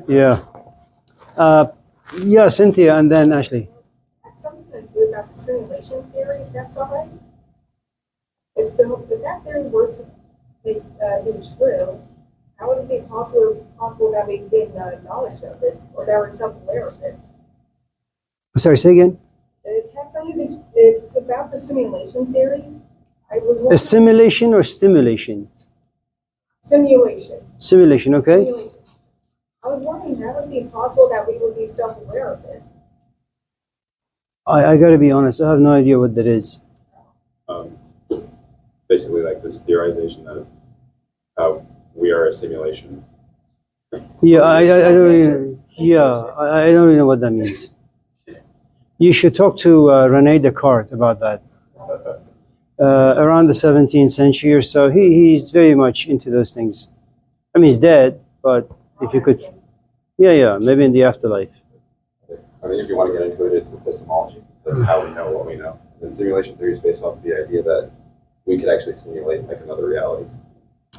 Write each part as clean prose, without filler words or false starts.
Yeah. Uh, yeah, Cynthia, and then Ashley. That's something to do about the simulation theory, if that's all right. If that theory were to be true, how would it be possible that we gain knowledge of it, or that we're self-aware of it? Sorry, say again. It's about the simulation theory. I was wondering. Assimilation or stimulation? Simulation. Simulation, okay. Simulation. I was wondering how would it be possible that we would be self-aware of it? I gotta be honest, I have no idea what that is. Basically, like this theorization that we are a simulation. Yeah, I don't really, I don't really know what that means. You should talk to Rene Descartes about that. Around the 17th century or so, he's very much into those things. I mean, he's dead, but if you could, maybe in the afterlife. I think if you want to get into it, it's epistemology. It's like how we know what we know. And simulation theory is based off the idea that we could actually simulate like another reality.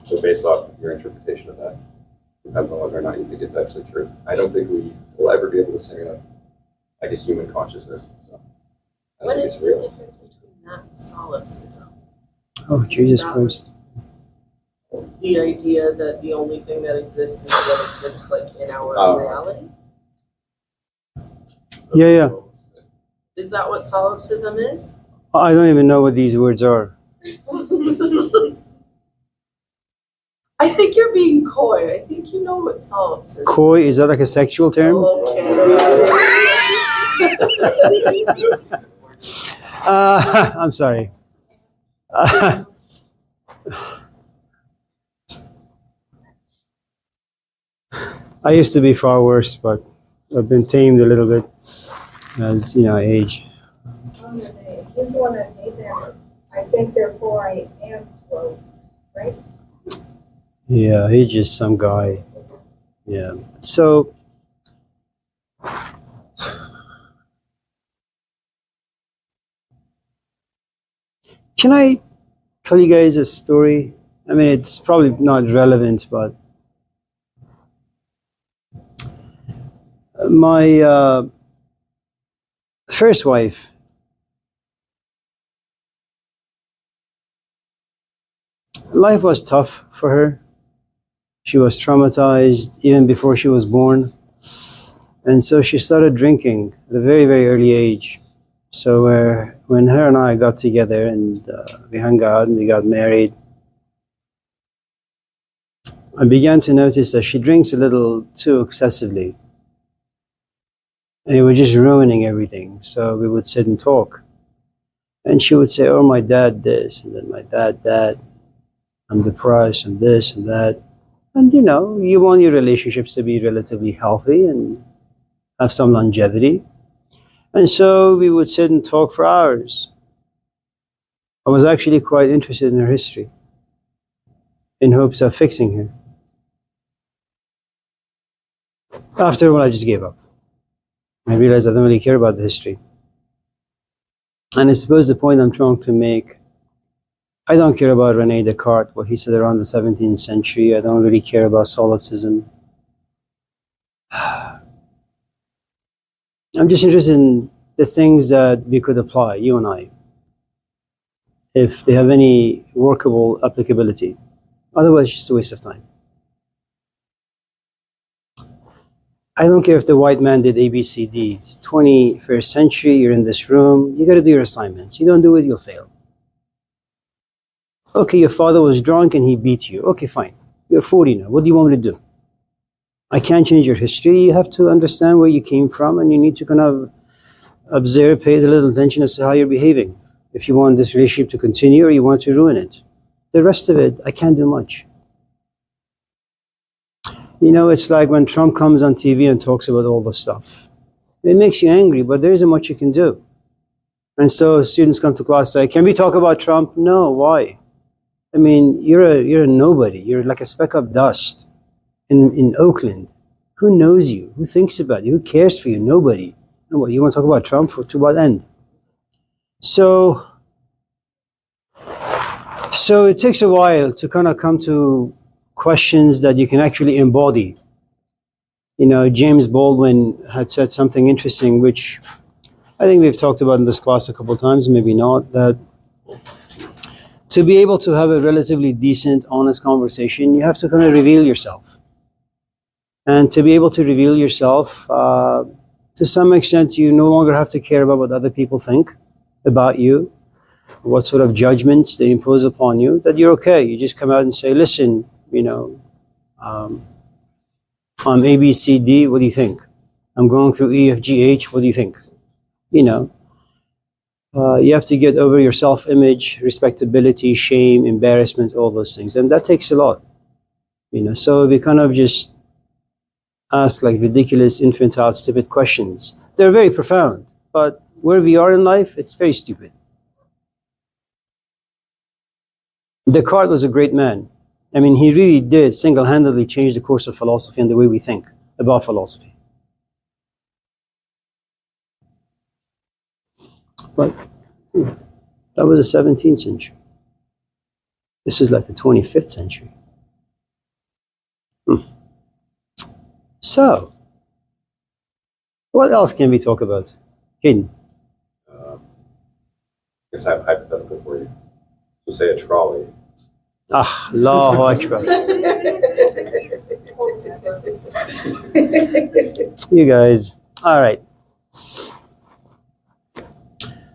So based off your interpretation of that, depends on whether or not you think it's actually true. I don't think we will ever be able to simulate like a human consciousness. So what is the difference between that and solipsism? Oh, Jesus Christ. The idea that the only thing that exists is what exists like in our reality? Yeah. Is that what solipsism is? I don't even know what these words are. I think you're being coy. I think you know what solipsism is. Coy, is that like a sexual term? Okay. I'm sorry. I used to be far worse, but I've been tamed a little bit as I age. He's the one that made that. I think therefore I am clothes, right? Yeah, he's just some guy. Yeah. So can I tell you guys a story? I mean, it's probably not relevant, but my first wife, life was tough for her. She was traumatized even before she was born. And so she started drinking at a very, very early age. So when her and I got together and we hung out and we got married, I began to notice that she drinks a little too excessively. And it was just ruining everything. So we would sit and talk. And she would say, oh, my dad this, and then my dad that. I'm depressed, and this and that. And you want your relationships to be relatively healthy and have some longevity. And so we would sit and talk for hours. I was actually quite interested in her history, in hopes of fixing her. After a while, I just gave up. I realized I don't really care about the history. And I suppose the point I'm trying to make, I don't care about Rene Descartes, what he said around the 17th century. I don't really care about solipsism. I'm just interested in the things that we could apply, you and I, if they have any workable applicability. Otherwise, it's just a waste of time. I don't care if the white man did A, B, C, D. It's 21st century, you're in this room, you gotta do your assignments. You don't do it, you'll fail. Okay, your father was drunk and he beat you. Okay, fine. You're 40 now. What do you want me to do? I can't change your history. You have to understand where you came from, and you need to kind of observe, pay a little attention as to how you're behaving. If you want this relationship to continue or you want to ruin it. The rest of it, I can't do much. It's like when Trump comes on TV and talks about all this stuff. It makes you angry, but there isn't much you can do. And so students come to class and say, can we talk about Trump? No, why? I mean, you're a nobody. You're like a speck of dust in Oakland. Who knows you? Who thinks about you? Who cares for you? Nobody. And what, you want to talk about Trump to what end? So it takes a while to kind of come to questions that you can actually embody. James Baldwin had said something interesting, which I think we've talked about in this class a couple of times, maybe not, that to be able to have a relatively decent, honest conversation, you have to kind of reveal yourself. And to be able to reveal yourself, to some extent, you no longer have to care about what other people think about you, what sort of judgments they impose upon you, that you're okay. You just come out and say, listen, I'm A, B, C, D, what do you think? I'm going through E, F, G, H, what do you think? You have to get over your self-image, respectability, shame, embarrassment, all those things. And that takes a lot. So we kind of just ask like ridiculous, infantile, stupid questions. They're very profound, but where we are in life, it's very stupid. Descartes was a great man. I mean, he really did single-handedly change the course of philosophy and the way we think about philosophy. But that was the 17th century. This is like the 25th century. So, what else can we talk about? Hayden? I guess I have a hypothetical for you. So say a trolley. Allahu Akbar. You guys. All right.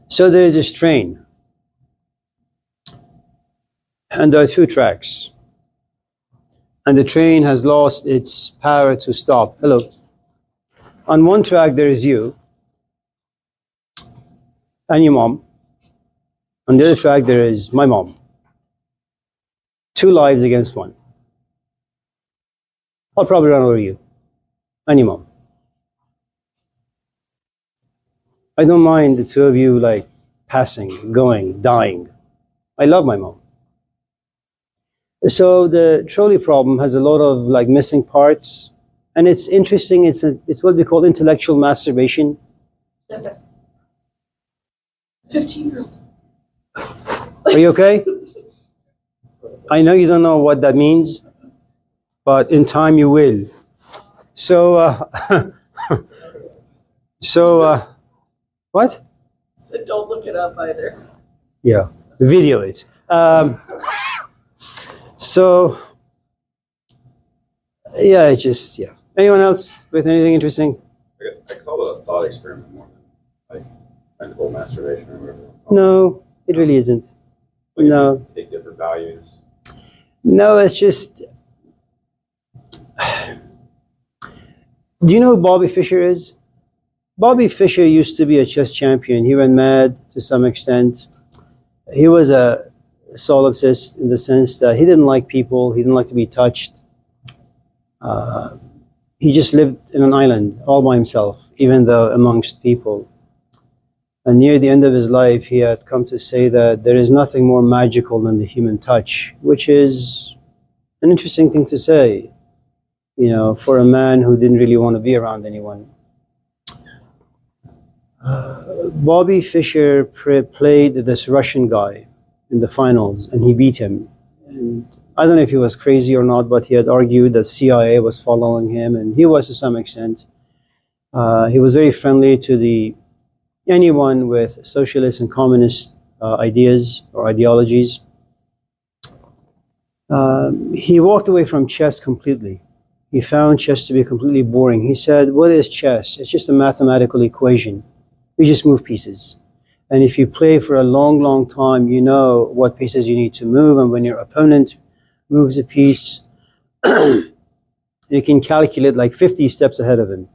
So there's this train. And there are 2 tracks. And the train has lost its power to stop. Hello. On one track, there is you and your mom. On the other track, there is my mom. 2 lives against 1. I'll probably run over you and your mom. I don't mind the 2 of you like passing, going, dying. I love my mom. So the trolley problem has a lot of like missing parts, and it's interesting. It's what we call intellectual masturbation. 15-year-old. Are you okay? I know you don't know what that means, but in time you will. So, what? So don't look it up either. Yeah, video it. So, yeah, yeah. Anyone else with anything interesting? I call it a thought experiment more than like mental masturbation or whatever. No, it really isn't. Like No. Take different values. No, it's just... Do you know who Bobby Fischer is? Bobby Fischer used to be a chess champion. He went mad to some extent. He was a solipsist in the sense that he didn't like people. He didn't like to be touched. He just lived in an island all by himself, even though amongst people. And near the end of his life, he had come to say that there is nothing more magical than the human touch, which is an interesting thing to say, for a man who didn't really want to be around anyone. Bobby Fischer played this Russian guy in the finals, and he beat him. And I don't know if he was crazy or not, but he had argued that CIA was following him, and he was to some extent. He was very friendly to anyone with socialist and communist ideas or ideologies. He walked away from chess completely. He found chess to be completely boring. He said, what is chess? It's just a mathematical equation. We just move pieces. And if you play for a long, long time, you know what pieces you need to move. And when your opponent moves a piece, you can calculate like 50 steps ahead of him.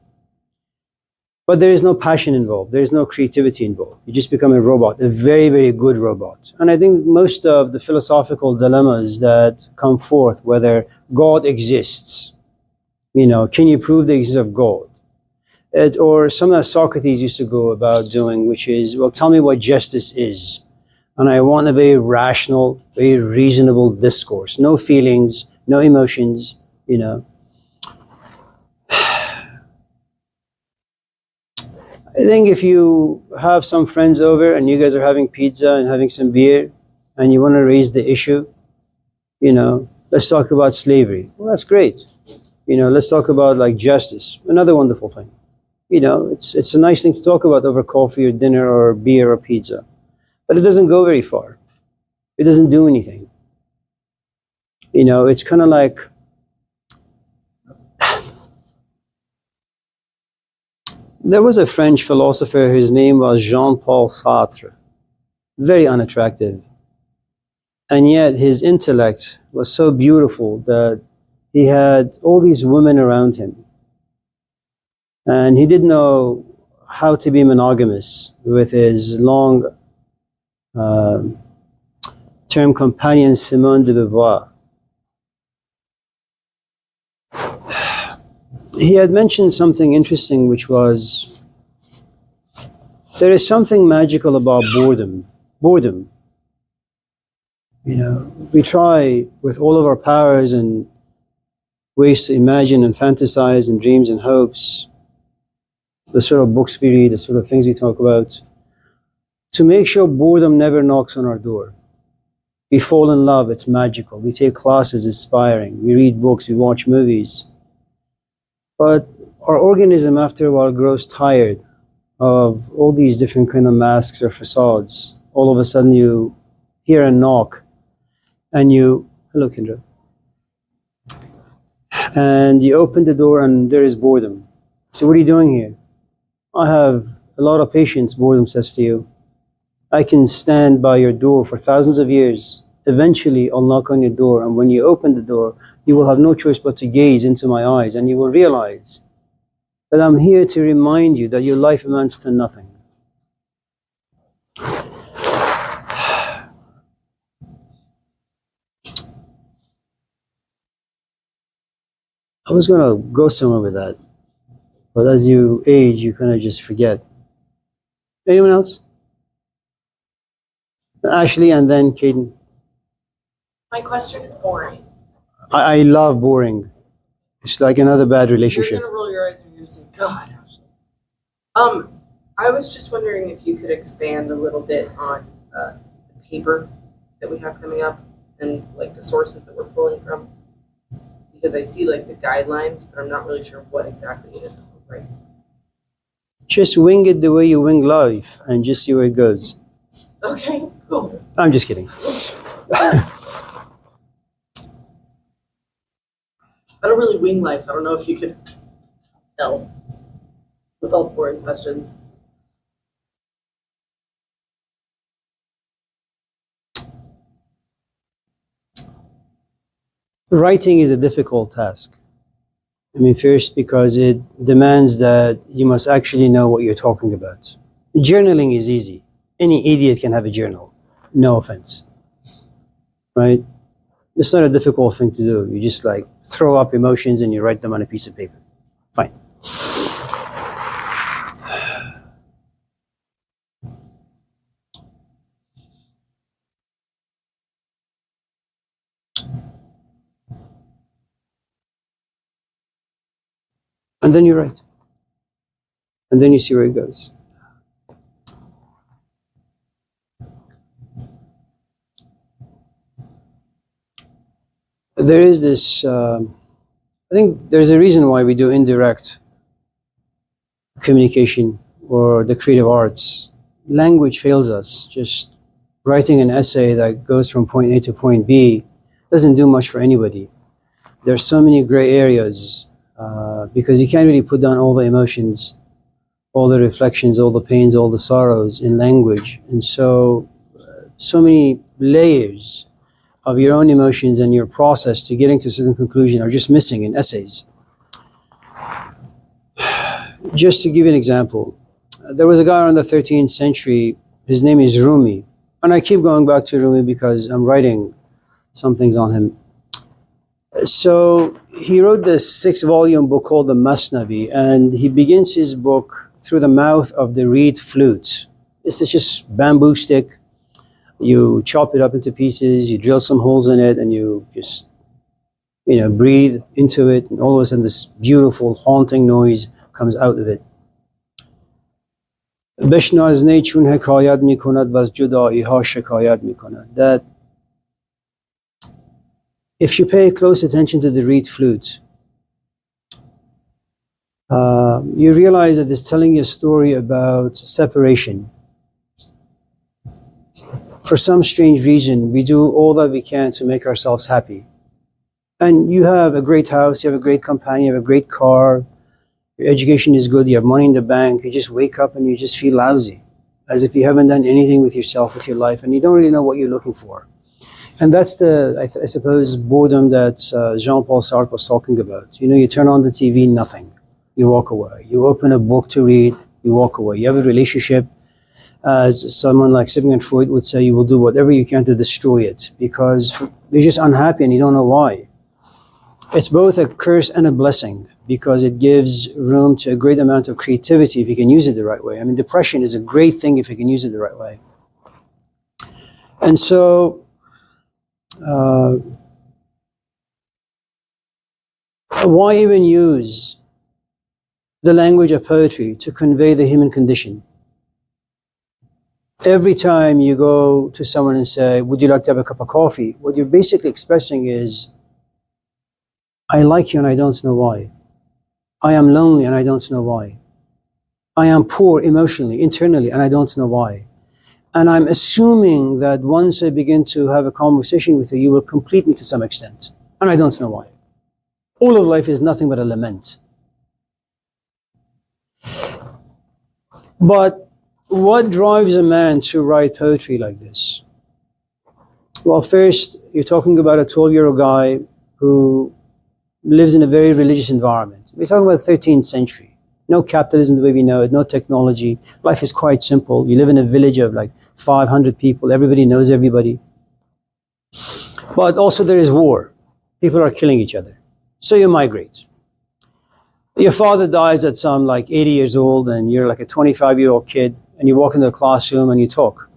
But there is no passion involved. There is no creativity involved. You just become a robot, a very, very good robot. And I think most of the philosophical dilemmas that come forth, whether God exists, can you prove the existence of God? Or something that Socrates used to go about doing, which is, well, tell me what justice is. And I want a very rational, very reasonable discourse. No feelings, no emotions, I think if you have some friends over and you guys are having pizza and having some beer and you want to raise the issue, let's talk about slavery. Well, that's great. Let's talk about like justice, another wonderful thing. It's a nice thing to talk about over coffee or dinner or beer or pizza, but it doesn't go very far. It doesn't do anything. It's kind of like, there was a French philosopher, his name was Jean-Paul Sartre, very unattractive. And yet his intellect was so beautiful that he had all these women around him. And he didn't know how to be monogamous with his long term companion Simone de Beauvoir. He had mentioned something interesting, which was, there is something magical about boredom. Boredom. We try with all of our powers and ways to imagine and fantasize and dreams and hopes, the sort of books we read, the sort of things we talk about, to make sure boredom never knocks on our door. We fall in love, it's magical. We take classes, it's inspiring. We read books, we watch movies. But our organism after a while grows tired of all these different kind of masks or facades. All of a sudden you hear a knock and hello Kendra, and you open the door and there is boredom. So what are you doing here? I have a lot of patience, boredom says to you. I can stand by your door for thousands of years. Eventually I'll knock on your door, and when you open the door, you will have no choice but to gaze into my eyes, and you will realize that I'm here to remind you that your life amounts to nothing. I was going to go somewhere with that, but as you age, you kind of just forget. Anyone else? Ashley and then Caden. My question is boring. I love boring. It's like another bad relationship. You're gonna roll your eyes and you're gonna say, God, Ashley. I was just wondering if you could expand a little bit on the paper that we have coming up and like the sources that we're pulling from, because I see like the guidelines, but I'm not really sure what exactly it is that we're writing. Just wing it the way you wing life and just see where it goes. Okay, cool. I'm just kidding. I don't really wing life. I don't know if you could tell with all boring questions. Writing is a difficult task. First because it demands that you must actually know what you're talking about. Journaling is easy. Any idiot can have a journal. No offense. Right? It's not a difficult thing to do. You just like throw up emotions and you write them on a piece of paper. Fine. And then you write. And then you see where it goes. There is this, I think there's a reason why we do indirect communication or the creative arts. Language fails us. Just writing an essay that goes from point A to point B doesn't do much for anybody. There's so many gray areas because you can't really put down all the emotions, all the reflections, all the pains, all the sorrows in language. And so many layers of your own emotions and your process to getting to a certain conclusion are just missing in essays. Just to give you an example, there was a guy around the 13th century, his name is Rumi. And I keep going back to Rumi because I'm writing some things on him. So he wrote this 6-volume book called the Masnavi, and he begins his book through the mouth of the reed flute. It's just bamboo stick. You chop it up into pieces, you drill some holes in it, and you just, breathe into it, and all of a sudden this beautiful, haunting noise comes out of it. بشنو چون حکایت میکند و از جدایی‌ها شکایت میکند. That if you pay close attention to the reed flute, you realize that it's telling you a story about separation. For some strange reason, we do all that we can to make ourselves happy. And you have a great house, you have a great companion, you have a great car, your education is good, you have money in the bank, you just wake up and you just feel lousy, as if you haven't done anything with yourself, with your life, and you don't really know what you're looking for. And that's I suppose, boredom that Jean-Paul Sartre was talking about. You know, you turn on the TV, nothing. You walk away. You open a book to read, you walk away. You have a relationship, as someone like Sigmund Freud would say, you will do whatever you can to destroy it because you're just unhappy and you don't know why. It's both a curse and a blessing because it gives room to a great amount of creativity if you can use it the right way. I mean, depression is a great thing if you can use it the right way. And so, why even use the language of poetry to convey the human condition? Every time you go to someone and say, would you like to have a cup of coffee? What you're basically expressing is, I like you and I don't know why. I am lonely and I don't know why. I am poor emotionally, internally, and I don't know why. And I'm assuming that once I begin to have a conversation with you, you will complete me to some extent. And I don't know why. All of life is nothing but a lament. But what drives a man to write poetry like this? Well, first, you're talking about a 12-year-old guy who lives in a very religious environment. We're talking about the 13th century. No capitalism the way we know it, no technology. Life is quite simple. You live in a village of like 500 people. Everybody knows everybody. But also there is war. People are killing each other. So you migrate. Your father dies at some like 80 years old and you're like a 25-year-old kid and you walk into the classroom and you talk.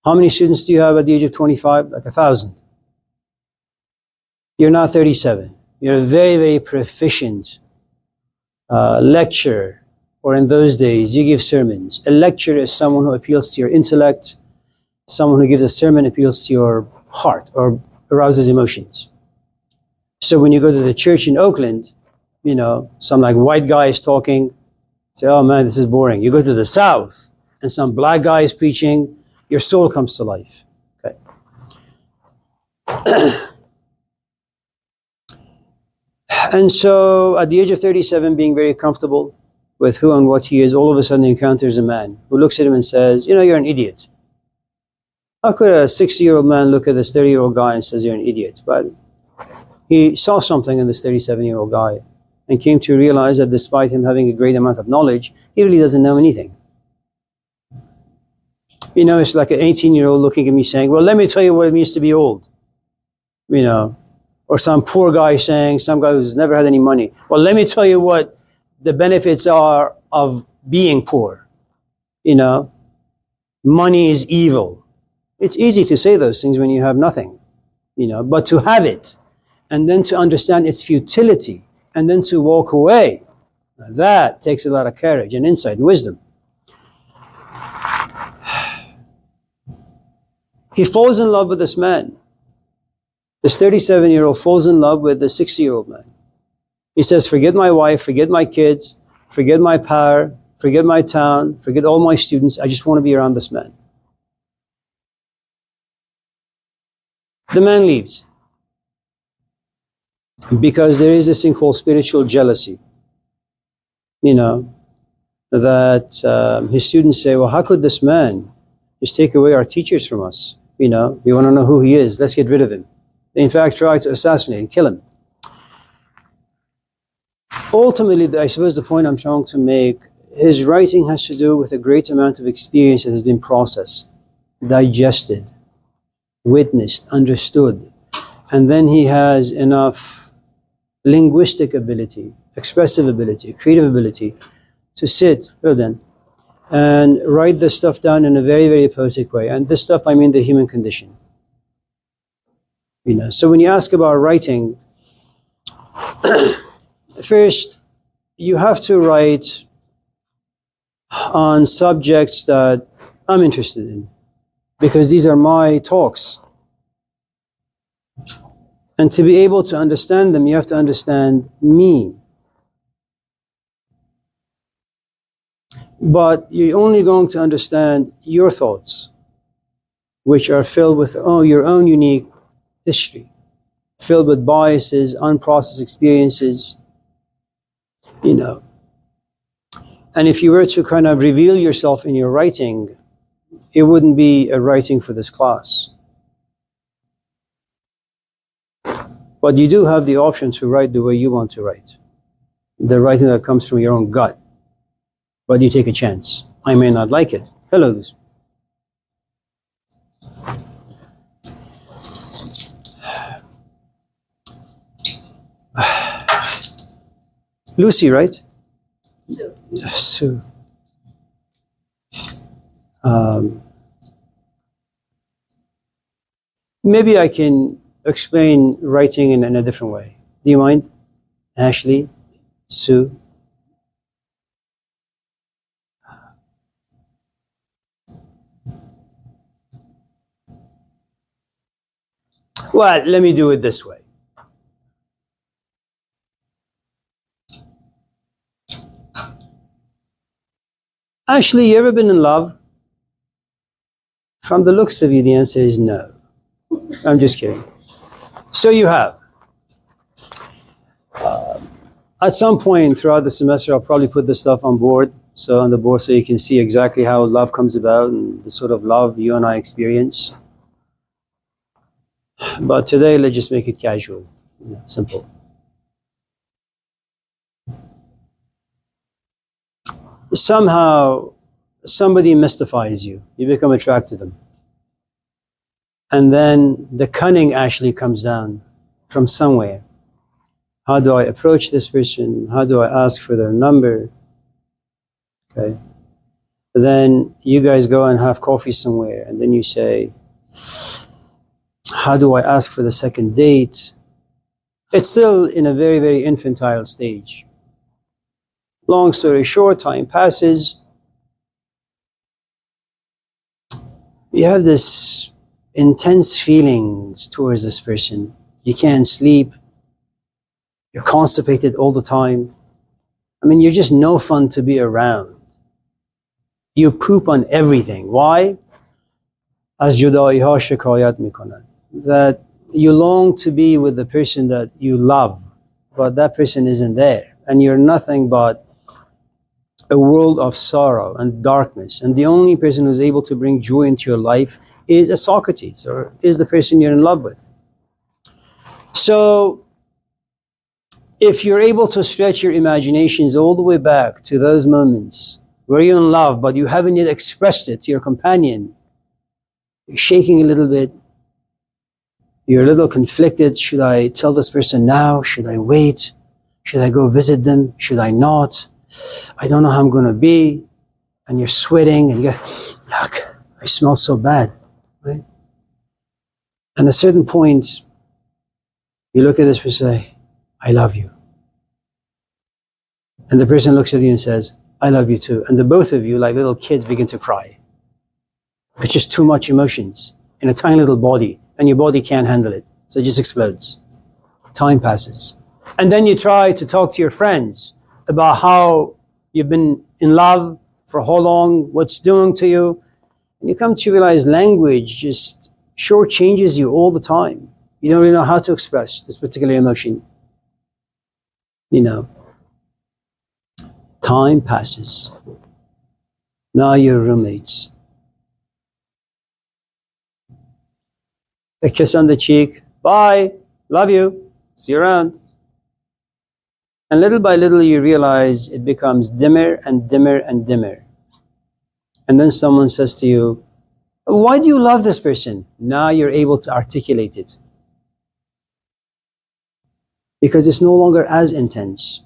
How many students do you have at the age of 25? Like 1,000. You're now 37. You're a very, very proficient lecturer, or in those days, you give sermons. A lecturer is someone who appeals to your intellect. Someone who gives a sermon appeals to your heart or arouses emotions. So when you go to the church in Oakland, you know, some like white guy is talking, say, oh man, this is boring. You go to the South and some black guy is preaching, your soul comes to life. Okay. And so at the age of 37, being very comfortable with who and what he is, all of a sudden he encounters a man who looks at him and says, you know, you're an idiot. How could a 60-year-old man look at this 30-year-old guy and says, you're an idiot? But he saw something in this 37-year-old guy and came to realize that despite him having a great amount of knowledge, he really doesn't know anything. You know, it's like an 18-year-old looking at me saying, well, let me tell you what it means to be old. You know, or some poor guy saying, some guy who's never had any money, well, let me tell you what the benefits are of being poor. You know, money is evil. It's easy to say those things when you have nothing, you know, but to have it and then to understand its futility and then to walk away, that takes a lot of courage and insight and wisdom. He falls in love with this man. This 37-year-old falls in love with the 60-year-old man. He says, forget my wife, forget my kids, forget my power, forget my town, forget all my students. I just want to be around this man. The man leaves because there is this thing called spiritual jealousy. You know, that his students say, well, how could this man just take away our teachers from us? You know, we want to know who he is. Let's get rid of him. They in fact try to assassinate and kill him. Ultimately, I suppose the point I'm trying to make, his writing has to do with a great amount of experience that has been processed, digested, witnessed, understood. And then he has enough linguistic ability, expressive ability, creative ability to sit, and write this stuff down in a very, very poetic way. And this stuff, I mean the human condition. You know, so when you ask about writing, first, you have to write on subjects that I'm interested in, because these are my talks. And to be able to understand them, you have to understand me. But you're only going to understand your thoughts, which are filled with your own unique history, filled with biases, unprocessed experiences, you know. And if you were to kind of reveal yourself in your writing, it wouldn't be a writing for this class. But you do have the option to write the way you want to write, the writing that comes from your own gut. But you take a chance. I may not like it. Hello. Lucy, right? Sue. Sue. Maybe I can explain writing in a different way. Do you mind? Ashley? Sue? Well, let me do it this way. Ashley, you ever been in love? From the looks of you, the answer is no. I'm just kidding. So you have. At some point throughout the semester, I'll probably put this stuff on board. So on the board, so you can see exactly how love comes about and the sort of love you and I experience. But today, let's just make it casual, simple. Somehow, somebody mystifies you. You become attracted to them. And then the cunning actually comes down from somewhere. How do I approach this person? How do I ask for their number? Okay. Then you guys go and have coffee somewhere, and then you say, how do I ask for the second date? It's still in a very, very infantile stage. Long story short, time passes. You have this intense feelings towards this person. You can't sleep. You're constipated all the time. I mean, you're just no fun to be around. You poop on everything. Why? As judaiha shikayat mikonad. That you long to be with the person that you love, but that person isn't there. And you're nothing but a world of sorrow and darkness. And the only person who's able to bring joy into your life is a Socrates, or is the person you're in love with. So, if you're able to stretch your imaginations all the way back to those moments where you're in love, but you haven't yet expressed it to your companion, you're shaking a little bit, you're a little conflicted. Should I tell this person now? Should I wait? Should I go visit them? Should I not? I don't know how I'm going to be. And you're sweating and you go, yuck, I smell so bad. Right? And at a certain point, you look at this person and say, I love you. And the person looks at you and says, I love you too. And the both of you, like little kids, begin to cry. It's just too much emotions in a tiny little body, and your body can't handle it. So it just explodes. Time passes. And then you try to talk to your friends about how you've been in love for how long, what's doing to you. And you come to realize language just shortchanges you all the time. You don't really know how to express this particular emotion. You know. Time passes. Now you're roommates. A kiss on the cheek. Bye. Love you. See you around. And little by little you realize it becomes dimmer and dimmer and dimmer. And then someone says to you, why do you love this person? Now you're able to articulate it. Because it's no longer as intense.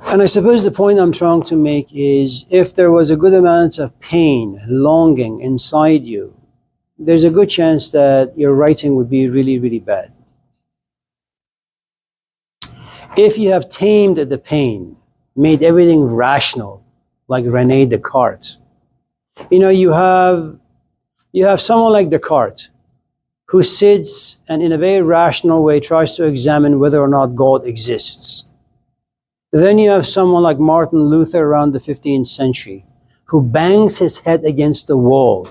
And I suppose the point I'm trying to make is, if there was a good amount of pain, longing inside you, there's a good chance that your writing would be really, really bad. If you have tamed the pain, made everything rational, like René Descartes, you have someone like Descartes who sits and in a very rational way tries to examine whether or not God exists. Then you have someone like Martin Luther around the 15th century who bangs his head against the wall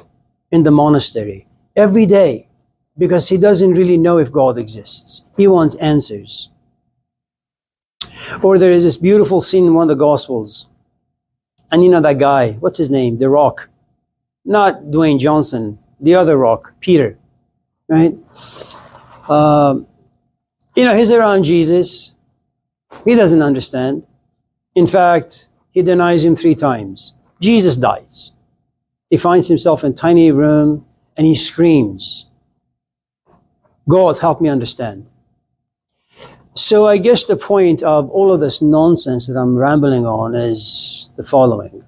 in the monastery every day because he doesn't really know if God exists. He wants answers. Or there is this beautiful scene in one of the Gospels. And you know that guy, what's his name? The Rock. Not Dwayne Johnson, the other Rock, Peter, right? He's around Jesus. He doesn't understand. In fact, he denies him 3 times. Jesus dies. He finds himself in a tiny room and he screams, God, help me understand. So I guess the point of all of this nonsense that I'm rambling on is the following.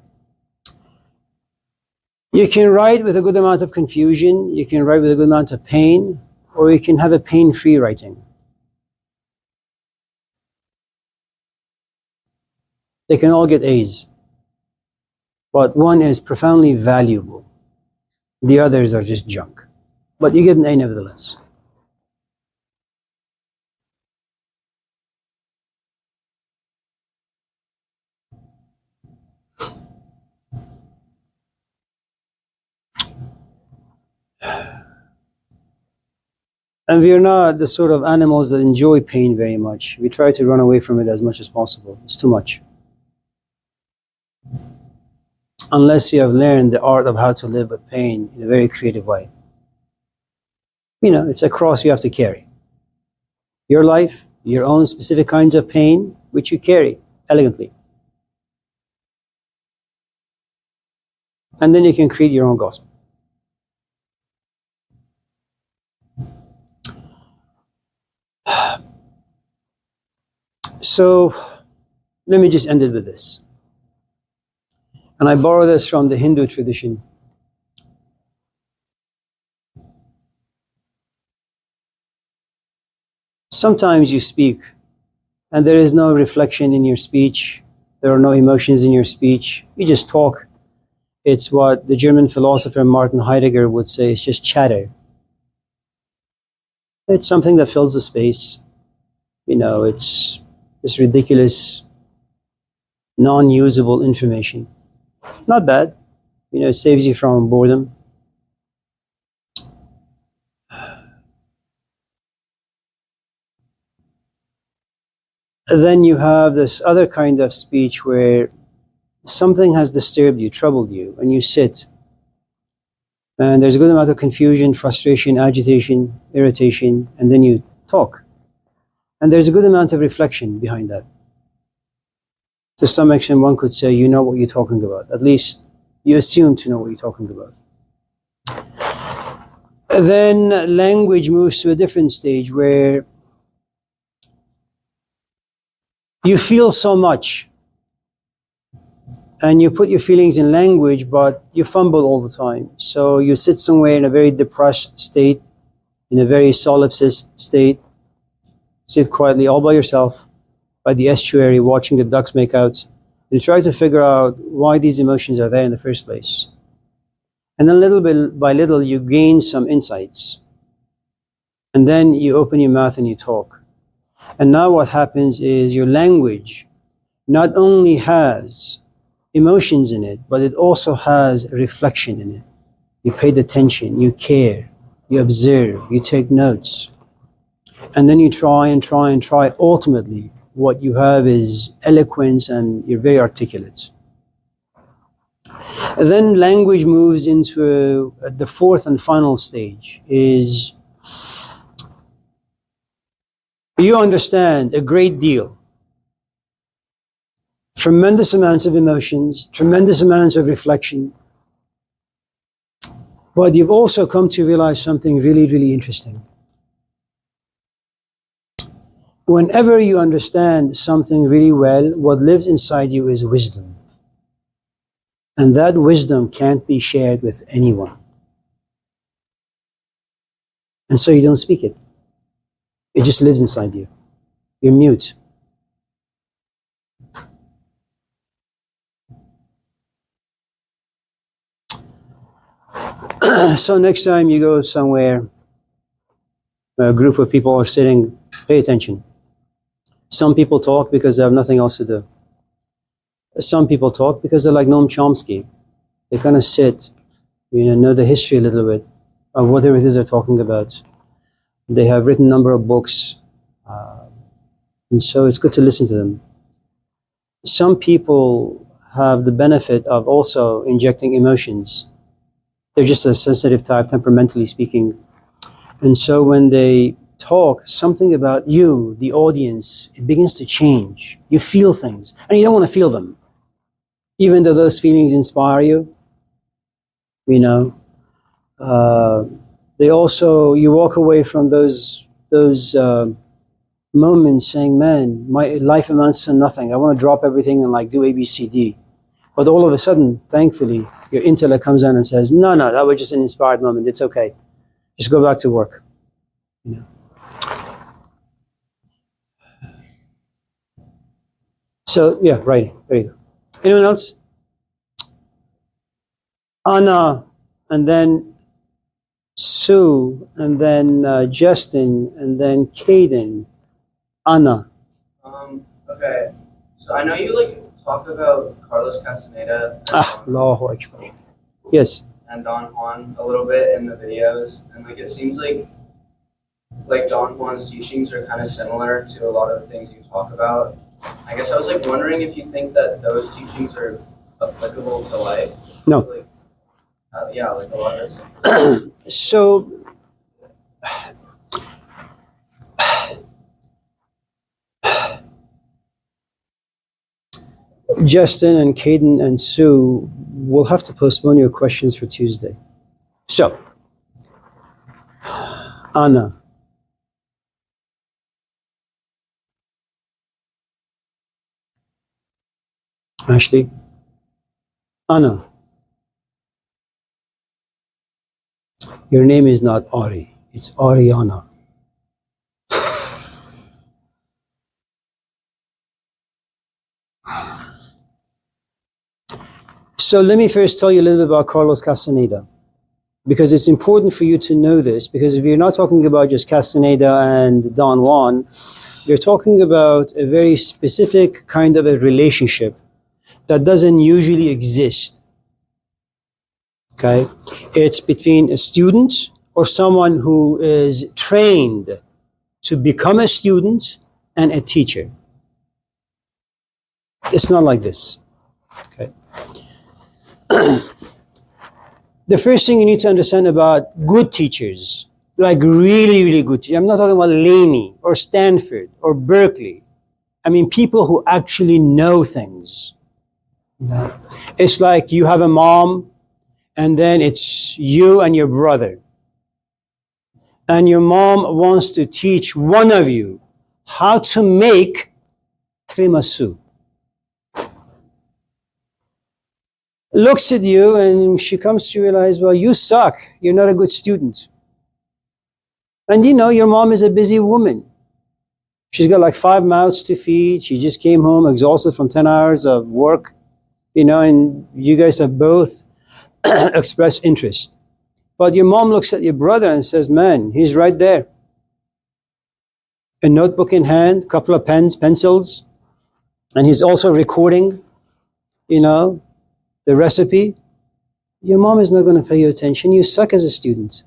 You can write with a good amount of confusion, you can write with a good amount of pain, or you can have a pain-free writing. They can all get A's. But one is profoundly valuable. The others are just junk. But you get an A nevertheless. And we are not the sort of animals that enjoy pain very much. We try to run away from it as much as possible. It's too much. Unless you have learned the art of how to live with pain in a very creative way. It's a cross you have to carry. Your life, your own specific kinds of pain, which you carry elegantly. And then you can create your own gospel. So, let me just end it with this. And I borrow this from the Hindu tradition. Sometimes you speak and there is no reflection in your speech. There are no emotions in your speech. You just talk. It's what the German philosopher Martin Heidegger would say, it's just chatter. It's something that fills the space. It's this ridiculous, non-usable information. Not bad. It saves you from boredom. Then you have this other kind of speech where something has disturbed you, troubled you, and you sit. And there's a good amount of confusion, frustration, agitation, irritation, and then you talk. And there's a good amount of reflection behind that. To some extent, one could say, you know what you're talking about. At least you assume to know what you're talking about. Then language moves to a different stage where you feel so much and you put your feelings in language, but you fumble all the time. So you sit somewhere in a very depressed state, in a very solipsist state, sit quietly all by yourself by the estuary watching the ducks make out, and try to figure out why these emotions are there in the first place. And then little bit by little you gain some insights. And then you open your mouth and you talk. And now what happens is your language not only has emotions in it, but it also has reflection in it. You paid attention, you care, you observe, you take notes. And then you try and try and try. Ultimately, what you have is eloquence and you're very articulate. And then language moves into the fourth and final stage is you understand a great deal. Tremendous amounts of emotions, tremendous amounts of reflection. But you've also come to realize something really, really interesting. Whenever you understand something really well, what lives inside you is wisdom. And that wisdom can't be shared with anyone. And so you don't speak it. It just lives inside you. You're mute. So next time you go somewhere, a group of people are sitting, pay attention. Some people talk because they have nothing else to do. Some people talk because they're like Noam Chomsky. They kind of sit, know the history a little bit of whatever it is they're talking about. They have written a number of books, and so it's good to listen to them. Some people have the benefit of also injecting emotions. They're just a sensitive type, temperamentally speaking. And so when they talk, something about you, the audience, it begins to change. You feel things, and you don't want to feel them. Even though those feelings inspire you, they also, you walk away from those moments saying, man, my life amounts to nothing. I want to drop everything and like do A, B, C, D. But all of a sudden, thankfully, your intellect comes in and says, no, that was just an inspired moment. It's okay. Just go back to work. So, yeah, writing. There you go. Anyone else? Anna, and then Sue, and then Justin, and then Caden. Anna. Okay. So I know you talk about Carlos Castaneda Allahu Akbar. Yes. and Don Juan a little bit in the videos, and it seems like Don Juan's teachings are kind of similar to a lot of the things you talk about. I guess I was wondering if you think that those teachings are applicable to life. No. Yeah, a lot of this. So, Justin and Caden and Sue will have to postpone your questions for Tuesday. So, Anna. Ashley. Anna. Your name is not Ari, it's Ariana. So let me first tell you a little bit about Carlos Castaneda, because it's important for you to know this, because if you're not talking about just Castaneda and Don Juan, you're talking about a very specific kind of a relationship that doesn't usually exist. Okay? It's between a student or someone who is trained to become a student and a teacher. It's not like this. Okay? The first thing you need to understand about good teachers, like really, really good teachers, I'm not talking about Laney or Stanford or Berkeley. I mean people who actually know things. It's like you have a mom, and then it's you and your brother. And your mom wants to teach one of you how to make tiramisu. Looks at you and she comes to realize, well, you suck. You're not a good student. And your mom is a busy woman. She's got 5 mouths to feed. She just came home exhausted from 10 hours of work, and you guys have both expressed interest. But your mom looks at your brother and says, man, he's right there. A notebook in hand, a couple of pens, pencils, and he's also recording, the recipe. Your mom is not going to pay you attention. You suck as a student.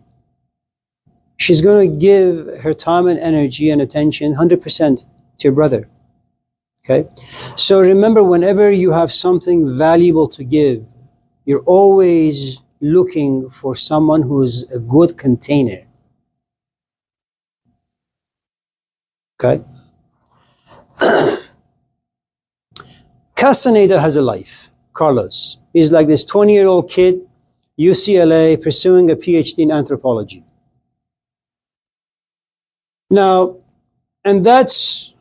She's going to give her time and energy and attention 100% to your brother. Okay? So remember, whenever you have something valuable to give, you're always looking for someone who is a good container. Okay? Castaneda has a life, Carlos. He's like this 20-year-old kid, UCLA, pursuing a PhD in anthropology. Now, and that's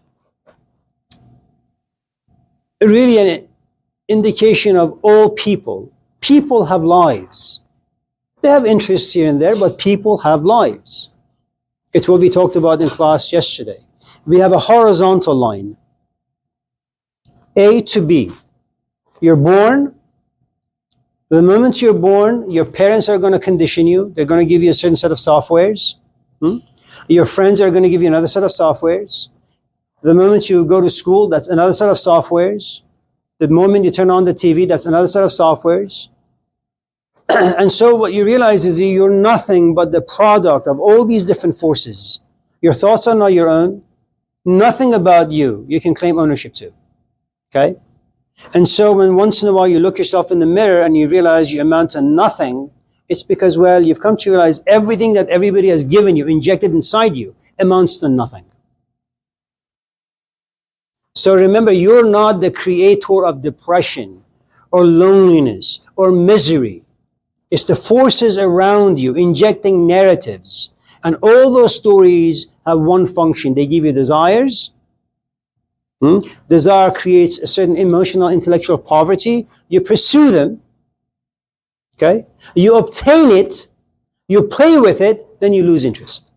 really an indication of all people. People have lives. They have interests here and there, but people have lives. It's what we talked about in class yesterday. We have a horizontal line. A to B. You're born. The moment you're born, your parents are going to condition you. They're going to give you a certain set of softwares. Your friends are going to give you another set of softwares. The moment you go to school, that's another set of softwares. The moment you turn on the TV, that's another set of softwares. And so what you realize is that you're nothing but the product of all these different forces. Your thoughts are not your own. Nothing about you can claim ownership to. Okay? And so when once in a while you look yourself in the mirror and you realize you amount to nothing, it's because, well, you've come to realize everything that everybody has given you, injected inside you, amounts to nothing. So remember, you're not the creator of depression or loneliness or misery. It's the forces around you injecting narratives. And all those stories have one function. They give you desires. Desire creates a certain emotional, intellectual poverty. You pursue them. Okay? You obtain it. You play with it. Then you lose interest.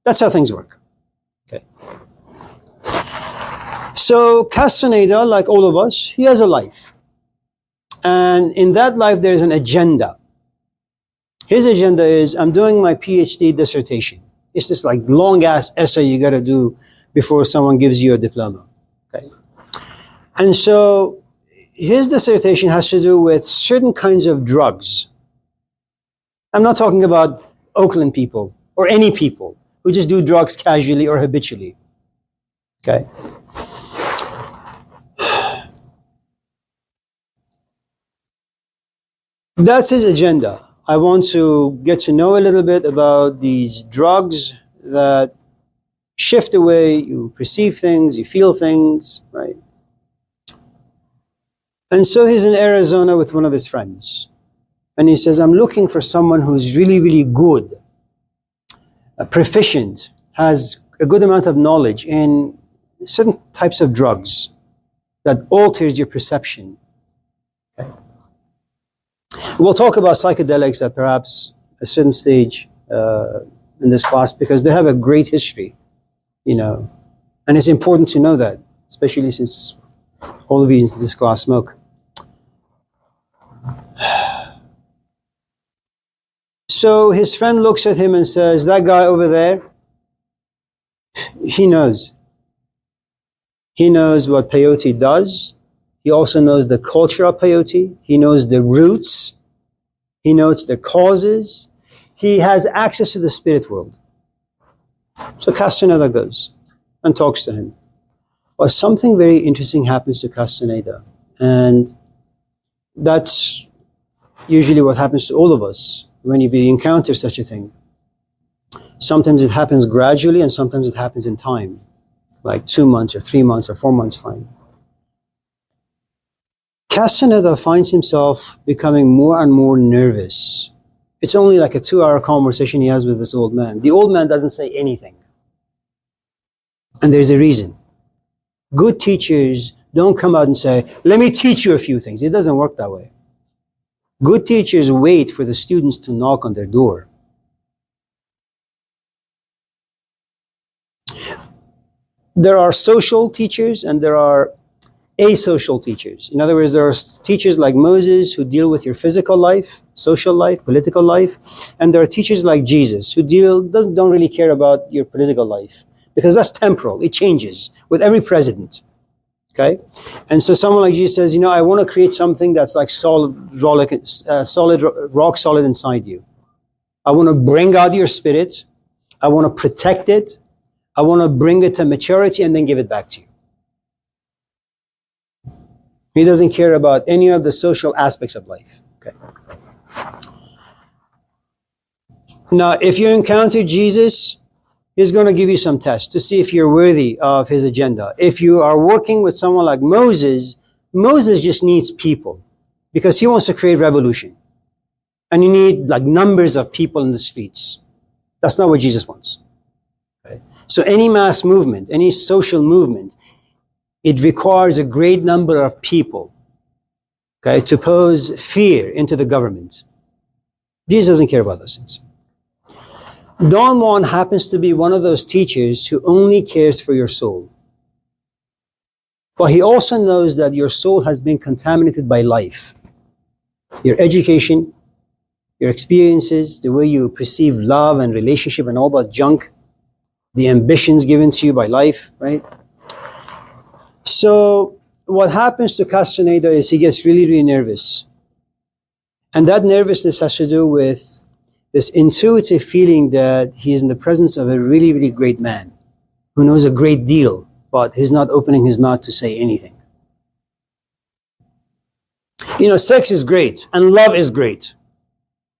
That's how things work. Okay? So Castaneda, like all of us, he has a life. And in that life, there's an agenda. His agenda is, I'm doing my PhD dissertation. It's this like long-ass essay you got to do before someone gives you a diploma. Okay? And so his dissertation has to do with certain kinds of drugs. I'm not talking about Oakland people or any people who just do drugs casually or habitually. Okay? That's his agenda. I want to get to know a little bit about these drugs that shift the way you perceive things, you feel things, right? And so he's in Arizona with one of his friends. And he says, I'm looking for someone who's really, really good, proficient, has a good amount of knowledge in certain types of drugs that alters your perception. Okay? We'll talk about psychedelics at perhaps a certain stage in this class because they have a great history, and it's important to know that, especially since all of you in this class smoke. So his friend looks at him and says, that guy over there, he knows. He knows what peyote does. He also knows the culture of peyote. He knows the roots. He knows the causes. He has access to the spirit world. So Castaneda goes and talks to him. Well, something very interesting happens to Castaneda. And that's usually what happens to all of us when you encounter such a thing. Sometimes it happens gradually and sometimes it happens in time, like 2 months or 3 months or 4 months time. Castaneda finds himself becoming more and more nervous. It's only like a 2-hour conversation he has with this old man. The old man doesn't say anything. And there's a reason. Good teachers don't come out and say, let me teach you a few things. It doesn't work that way. Good teachers wait for the students to knock on their door. There are social teachers and there are asocial teachers. In other words, there are teachers like Moses who deal with your physical life, social life, political life, and there are teachers like Jesus who don't really care about your political life because that's temporal. It changes with every president. Okay, and so someone like Jesus says, I want to create something that's like rock solid inside you. I want to bring out your spirit. I want to protect it. I want to bring it to maturity and then give it back to you. He doesn't care about any of the social aspects of life. Okay. Now, if you encounter Jesus, he's going to give you some tests to see if you're worthy of his agenda. If you are working with someone like Moses, Moses just needs people because he wants to create revolution. And you need like numbers of people in the streets. That's not what Jesus wants. Okay? So any mass movement, any social movement, it requires a great number of people, okay, to pose fear into the government. Jesus doesn't care about those things. Don Juan happens to be one of those teachers who only cares for your soul. But he also knows that your soul has been contaminated by life. Your education, your experiences, the way you perceive love and relationship and all that junk, the ambitions given to you by life, right? So what happens to Castaneda is he gets really, really nervous. And that nervousness has to do with this intuitive feeling that he is in the presence of a really, really great man who knows a great deal, but he's not opening his mouth to say anything. You know, sex is great and love is great.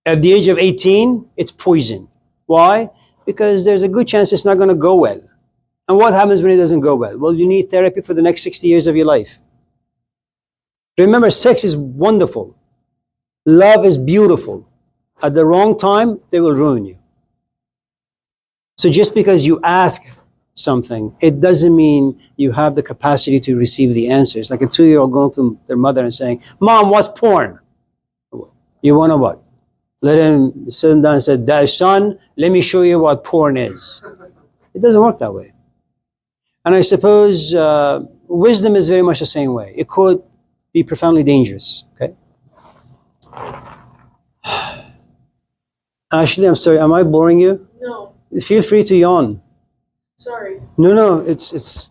At the age of 18, it's poison. Why? Because there's a good chance it's not going to go well. And what happens when it doesn't go well? Well, you need therapy for the next 60 years of your life. Remember, sex is wonderful. Love is beautiful. At the wrong time, they will ruin you. So just because you ask something, it doesn't mean you have the capacity to receive the answers. Like a 2-year-old going to their mother and saying, "Mom, what's porn?" You want to what? Let him sit down and say, "Dad, son, let me show you what porn is." It doesn't work that way. And I suppose wisdom is very much the same way. It could be profoundly dangerous. Okay. Ashley, I'm sorry. Am I boring you? No, Feel free to yawn. sorry. No. It's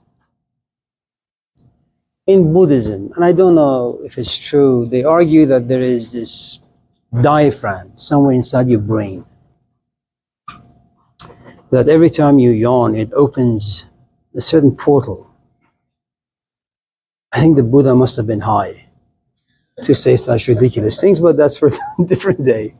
in Buddhism, and I don't know if it's true. They argue that there is this diaphragm somewhere inside your brain. That every time you yawn, it opens a certain portal. I think the Buddha must have been high to say such ridiculous things, but that's for a different day.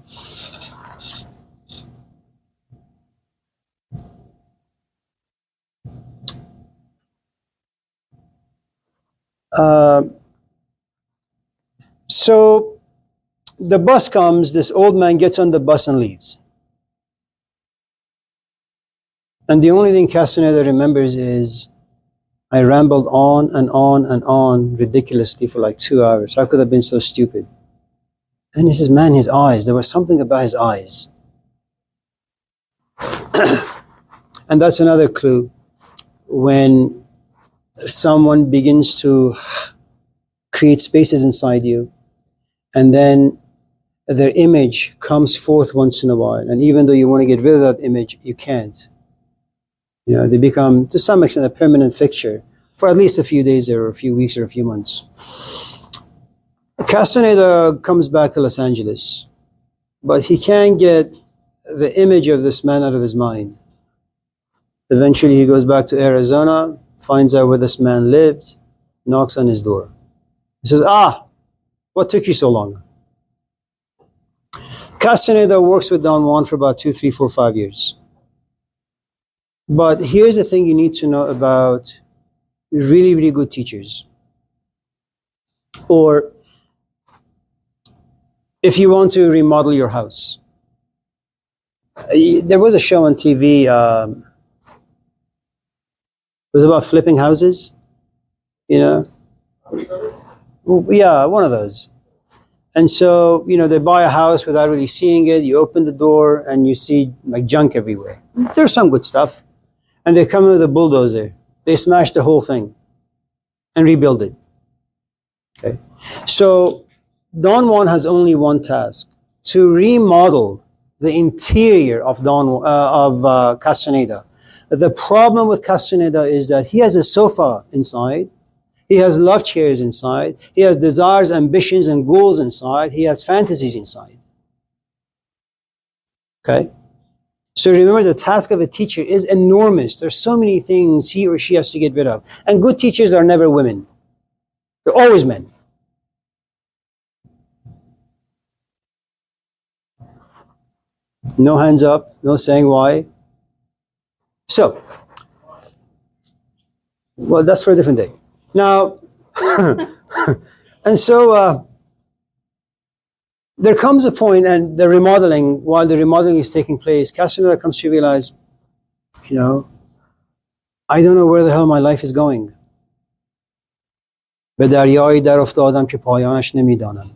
So the bus comes, this old man gets on the bus and leaves. And the only thing Castaneda remembers is, I rambled on and on and on ridiculously for like 2 hours. How could I have been so stupid? And he says, man, his eyes, there was something about his eyes. And that's another clue. When someone begins to create spaces inside you, and then their image comes forth once in a while, and even though you want to get rid of that image, you can't. You know, they become, to some extent, a permanent fixture for at least a few days or a few weeks or a few months. Castaneda comes back to Los Angeles, but he can't get the image of this man out of his mind. Eventually, he goes back to Arizona, finds out where this man lived, knocks on his door. He says, what took you so long? Castaneda works with Don Juan for about 2, 3, 4, 5 years. But here's the thing you need to know about really, really good teachers. Or if you want to remodel your house. There was a show on TV, it was about flipping houses, you know? Yeah, one of those. And so, you know, they buy a house without really seeing it. You open the door and you see like junk everywhere. There's some good stuff. And they come in with a bulldozer. They smash the whole thing and rebuild it. Okay. So Don Juan has only one task: to remodel the interior of Castaneda. The problem with Castaneda is that he has a sofa inside. He has love chairs inside. He has desires, ambitions, and goals inside. He has fantasies inside. Okay? So remember, the task of a teacher is enormous. There's so many things he or she has to get rid of. And good teachers are never women. They're always men. No hands up, no saying why. So, well, that's for a different day. Now, and so there comes a point, and the remodeling, while the remodeling is taking place, Castaneda comes to realize, you know, I don't know where the hell my life is going. به دریایی در افتادم که پایانش نمیدانم.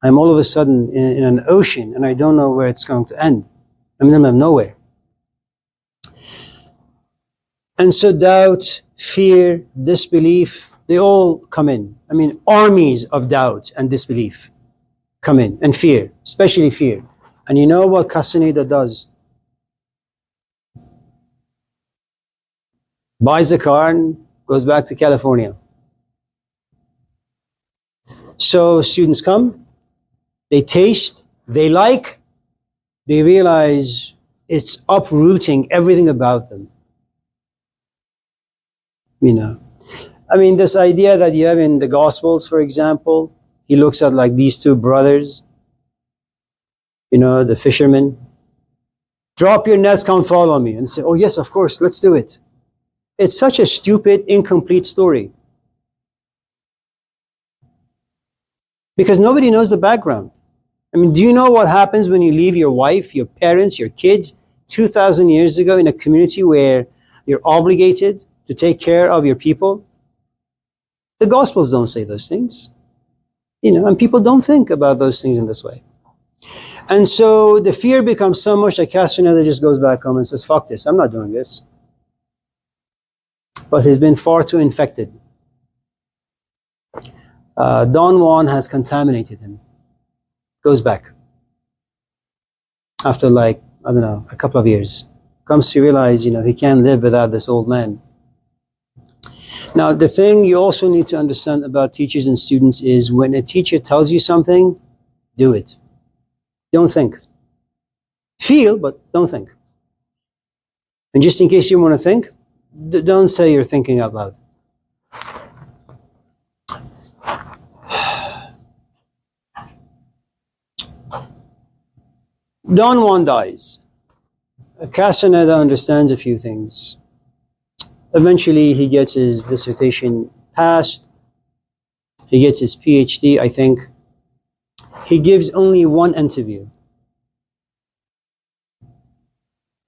I'm all of a sudden in an ocean, and I don't know where it's going to end. I'm in the middle of nowhere. And so doubt, fear, disbelief, they all come in. I mean, armies of doubt and disbelief come in, and fear, especially fear. And you know what Castaneda does? Buys a car and goes back to California. So students come, they taste, they like, they realize it's uprooting everything about them. You know, I mean, this idea that you have in the Gospels, for example, he looks at like these two brothers, you know, the fishermen. Drop your nets, come follow me. And say, oh yes, of course, let's do it. It's such a stupid, incomplete story. Because nobody knows the background. I mean, do you know what happens when you leave your wife, your parents, your kids 2,000 years ago in a community where you're obligated to take care of your people? The Gospels don't say those things. You know, and people don't think about those things in this way. And so the fear becomes so much that Castaneda just goes back home and says, fuck this, I'm not doing this. But he's been far too infected. Don Juan has contaminated him. Goes back. After like, I don't know, a couple of years. Comes to realize, you know, he can't live without this old man. Now, the thing you also need to understand about teachers and students is when a teacher tells you something, do it. Don't think. Feel, but don't think. And just in case you want to think, don't say you're thinking out loud. Don Juan dies. Castaneda understands a few things. Eventually, he gets his dissertation passed. He gets his PhD, I think. He gives only one interview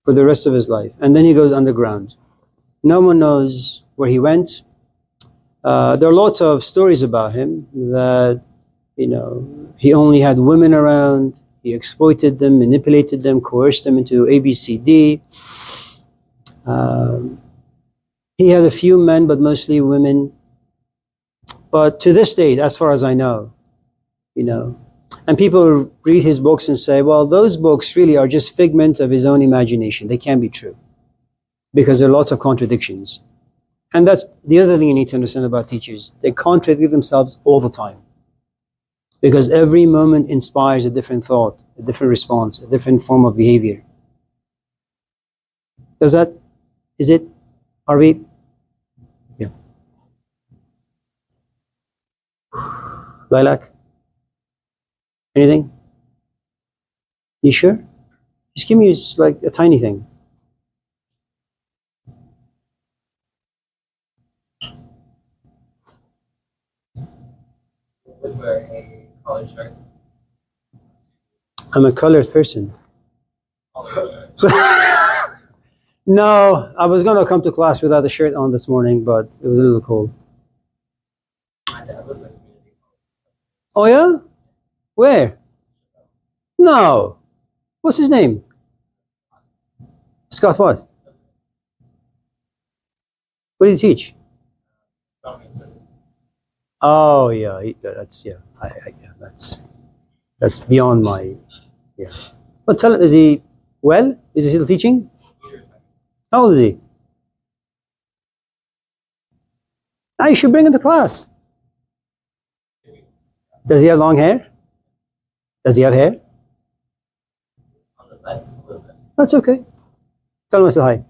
for the rest of his life. And then he goes underground. No one knows where he went. There are lots of stories about him that, you know, he only had women around. He exploited them, manipulated them, coerced them into ABCD. He had a few men, but mostly women. But to this date, as far as I know, you know, and people read his books and say, well, those books really are just figment of his own imagination. They can't be true because there are lots of contradictions. And that's the other thing you need to understand about teachers. They contradict themselves all the time because every moment inspires a different thought, a different response, a different form of behavior. Is it, are we? Yeah. Lilac? Anything? You sure? Just give me like a tiny thing. Would wear a collared shirt. I'm a colored person. No, I was going to come to class without a shirt on this morning, but it was a little cold. My dad was a community college. Oh yeah? Where? No. What's his name? Scott what? What did he teach? Oh yeah, that's yeah. Yeah, that's beyond my yeah. But tell him, is he well? Is he still teaching? How old is he? Ah, you should bring him to class. Does he have long hair? Does he have hair? On the sides a little bit. That's okay. Tell him I said hi.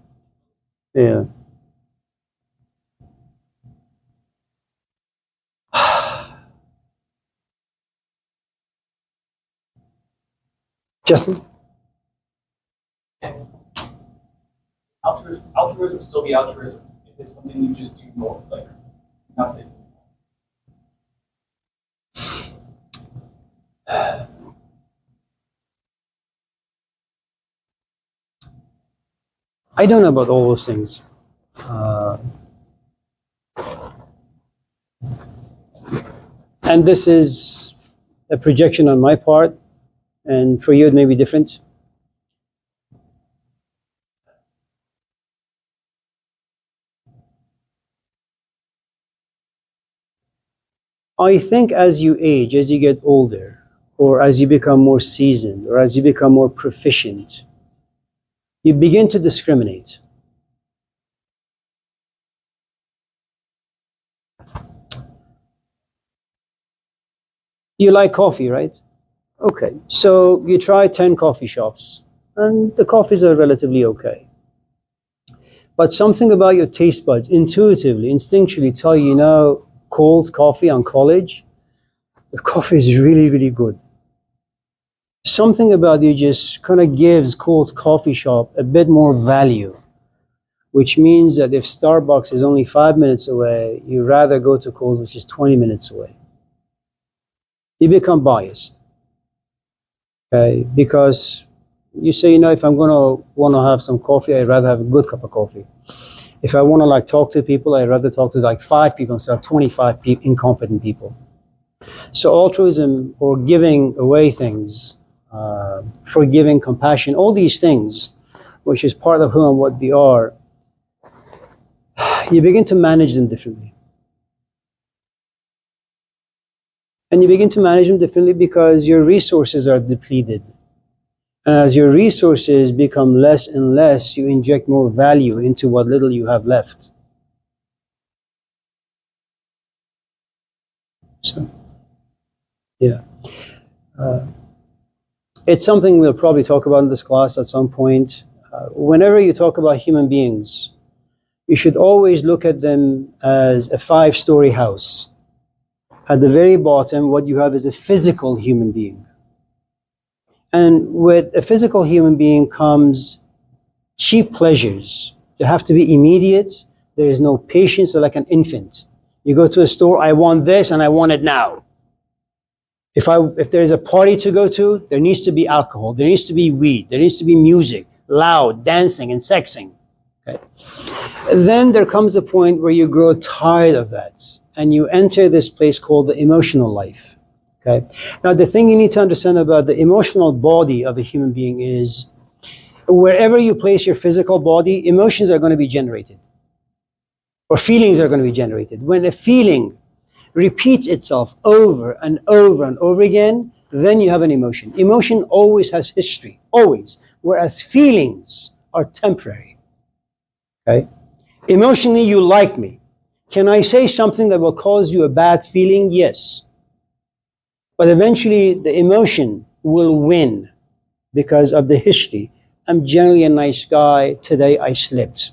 Yeah. Justin? Altruism would still be altruism if it's something you just do more, like nothing. I don't know about all those things. And this is a projection on my part, and for you it may be different. I think as you age, as you get older, or as you become more seasoned, or as you become more proficient, you begin to discriminate. You like coffee, right? Okay, so you try 10 coffee shops, and the coffees are relatively okay. But something about your taste buds intuitively, instinctually tell you, Cole's coffee on college, the coffee is really, really good. Something about you just kind of gives Cole's coffee shop a bit more value, which means that if Starbucks is only 5 minutes away, you rather go to Cole's, which is 20 minutes away. You become biased, okay? Because you say, if I'm going to want to have some coffee, I'd rather have a good cup of coffee. If I want to talk to people, I'd rather talk to 5 people instead of 25 incompetent people. So altruism, or giving away things, forgiving, compassion, all these things, which is part of who and what we are, you begin to manage them differently. And you begin to manage them differently because your resources are depleted. And as your resources become less and less, you inject more value into what little you have left. So, yeah. It's something we'll probably talk about in this class at some point. Whenever you talk about human beings, you should always look at them as a 5-story house. At the very bottom, what you have is a physical human being. And with a physical human being comes cheap pleasures. They have to be immediate. There is no patience. They're like an infant. You go to a store, I want this and I want it now. If there is a party to go to, there needs to be alcohol. There needs to be weed. There needs to be music, loud, dancing and sexing. Okay. Then there comes a point where you grow tired of that and you enter this place called the emotional life. Okay. Now, the thing you need to understand about the emotional body of a human being is wherever you place your physical body, emotions are going to be generated or feelings are going to be generated. When a feeling repeats itself over and over and over again, then you have an emotion. Emotion always has history, always, whereas feelings are temporary. Okay? Emotionally, you like me. Can I say something that will cause you a bad feeling? Yes. But eventually, the emotion will win because of the history. I'm generally a nice guy. Today, I slipped.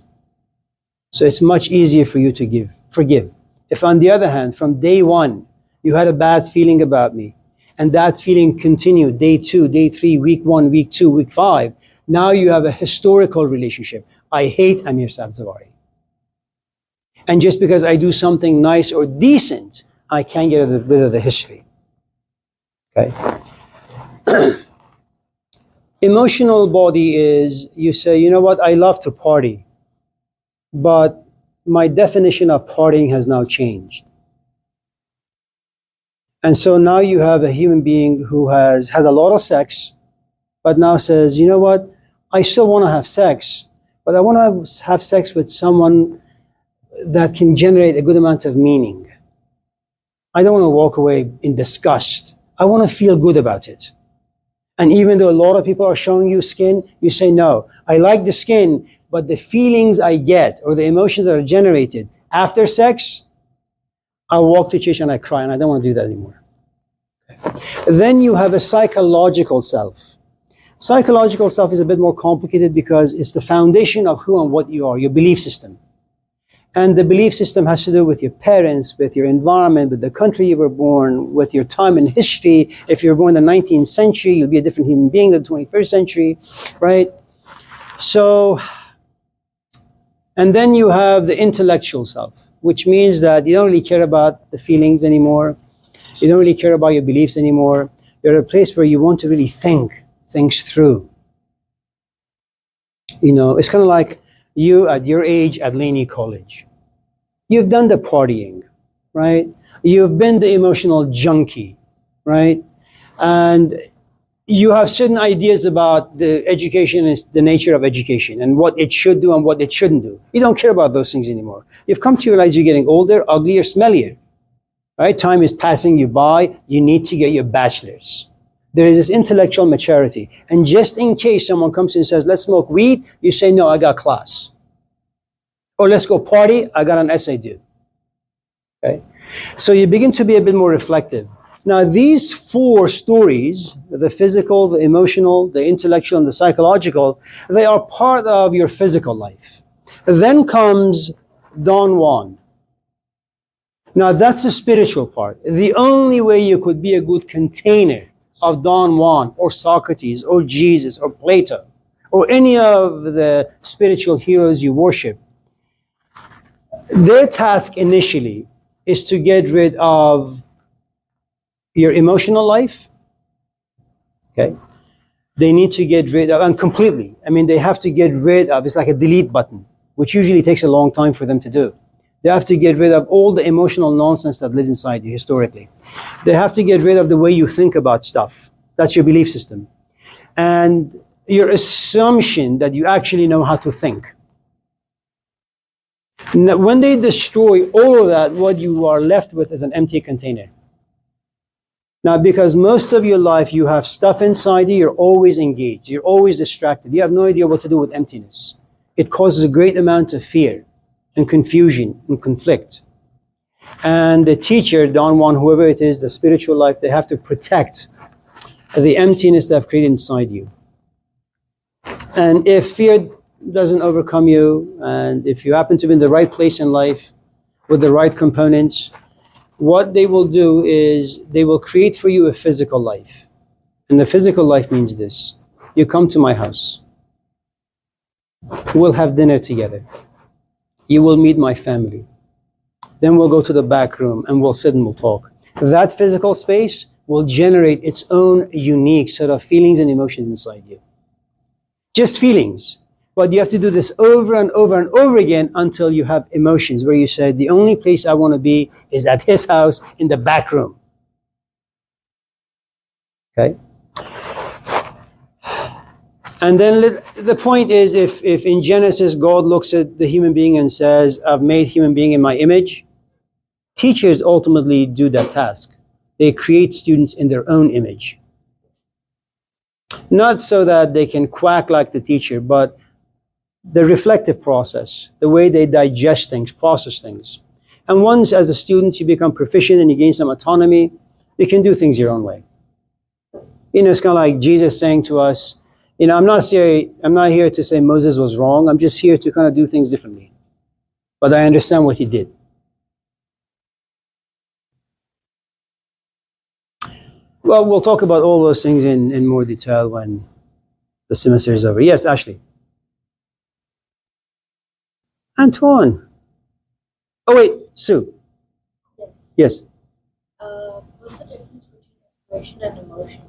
So it's much easier for you to forgive. If on the other hand, from day one, you had a bad feeling about me, and that feeling continued day 2, day 3, week 1, week 2, week 5, now you have a historical relationship. I hate Amir Sabzavari. And just because I do something nice or decent, I can't get rid of the history. Okay? Emotional body is, you say, you know what, I love to party, but my definition of partying has now changed. And so now you have a human being who has had a lot of sex, but now says, you know what, I still want to have sex, but I want to have sex with someone that can generate a good amount of meaning. I don't want to walk away in disgust. I want to feel good about it. And even though a lot of people are showing you skin, you say, no, I like the skin, but the feelings I get or the emotions that are generated after sex, I walk to church and I cry and I don't want to do that anymore. Then you have a psychological self. Psychological self is a bit more complicated because it's the foundation of who and what you are, your belief system. And the belief system has to do with your parents, with your environment, with the country you were born, with your time in history. If you were born in the 19th century, you'll be a different human being than the 21st century, right? So, and then you have the intellectual self, which means that you don't really care about the feelings anymore. You don't really care about your beliefs anymore. You're at a place where you want to really think things through. You know, it's kind of like you at your age at Laney College. You've done the partying, right? You've been the emotional junkie, right? And you have certain ideas about the education and the nature of education and what it should do and what it shouldn't do. You don't care about those things anymore. You've come to realize you're getting older, uglier, smellier, right? Time is passing you by. You need to get your bachelor's. There is this intellectual maturity. And just in case someone comes in and says, let's smoke weed, you say, no, I got class. Or let's go party, I got an essay due. Okay? So you begin to be a bit more reflective. Now, these four stories, the physical, the emotional, the intellectual, and the psychological, they are part of your physical life. Then comes Don Juan. Now, that's the spiritual part. The only way you could be a good container of Don Juan or Socrates or Jesus or Plato or any of the spiritual heroes you worship, their task initially is to get rid of your emotional life. Okay? They need to get rid of, and completely, I mean, they have to get rid of, it's like a delete button, which usually takes a long time for them to do. They have to get rid of all the emotional nonsense that lives inside you historically. They have to get rid of the way you think about stuff. That's your belief system. And your assumption that you actually know how to think. Now, when they destroy all of that, what you are left with is an empty container. Now, because most of your life you have stuff inside you, you're always engaged, you're always distracted, you have no idea what to do with emptiness. It causes a great amount of fear and confusion and conflict. And the teacher, Don Juan, whoever it is, the spiritual life, they have to protect the emptiness they have created inside you. And if fear doesn't overcome you, and if you happen to be in the right place in life with the right components, what they will do is they will create for you a physical life. And the physical life means this: you come to my house, we'll have dinner together, you will meet my family, then we'll go to the back room and we'll sit and we'll talk. That physical space will generate its own unique set of feelings and emotions inside you. Just feelings. But you have to do this over and over and over again until you have emotions where you say, the only place I want to be is at his house in the back room. Okay? And then the point is, if in Genesis God looks at the human being and says, I've made human being in my image, teachers ultimately do that task. They create students in their own image. Not so that they can quack like the teacher, but the reflective process, the way they digest things, process things. And once as a student you become proficient and you gain some autonomy, you can do things your own way. You know, it's kind of like Jesus saying to us, you know, I'm not here to say Moses was wrong. I'm just here to kind of do things differently. But I understand what he did. Well, we'll talk about all those things in more detail when the semester is over. Yes, Ashley. Antoine. Oh, wait, Sue. Yes. What's the difference between inspiration and emotion?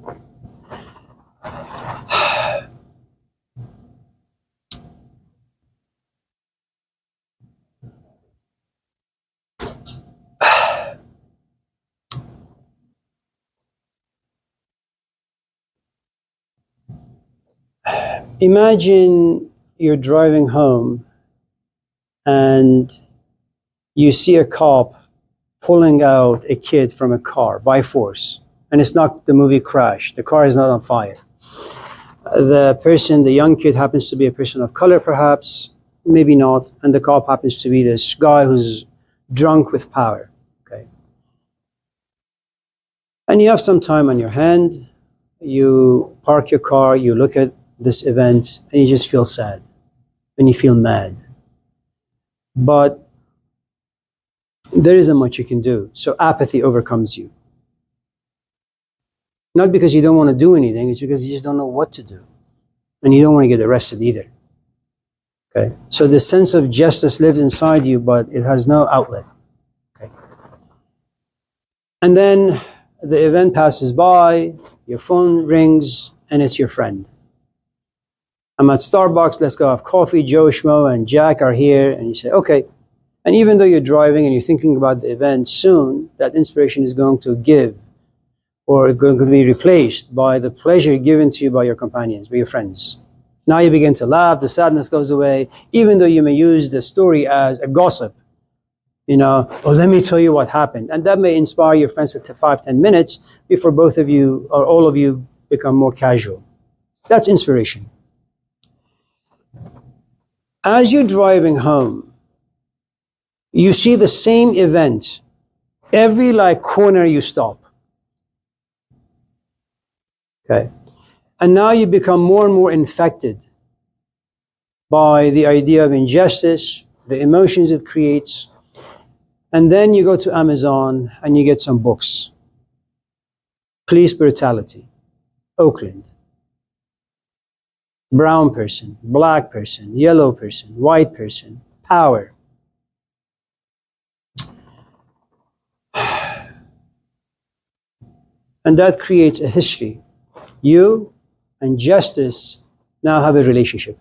Imagine you're driving home and you see a cop pulling out a kid from a car by force. And it's not the movie Crash. The car is not on fire. The young kid happens to be a person of color perhaps, maybe not. And the cop happens to be this guy who's drunk with power. Okay. And you have some time on your hand. You park your car, you look at this event, and you just feel sad. And you feel mad. But there isn't much you can do. So apathy overcomes you. Not because you don't want to do anything, it's because you just don't know what to do. And you don't want to get arrested either. Okay? So the sense of justice lives inside you, but it has no outlet. Okay? And then the event passes by, your phone rings, and it's your friend. I'm at Starbucks, let's go have coffee. Joe, Schmo, and Jack are here. And you say, okay. And even though you're driving and you're thinking about the event, soon that inspiration is going to give or going to be replaced by the pleasure given to you by your companions, by your friends. Now you begin to laugh, the sadness goes away, even though you may use the story as a gossip. You know, oh, let me tell you what happened. And that may inspire your friends for 5-10 minutes before both of you or all of you become more casual. That's inspiration. As you're driving home, you see the same event. Every corner you stop. Okay. And now you become more and more infected by the idea of injustice, the emotions it creates. And then you go to Amazon and you get some books. Police brutality, Oakland. Brown person, black person, yellow person, white person, power. And that creates a history. You and justice now have a relationship.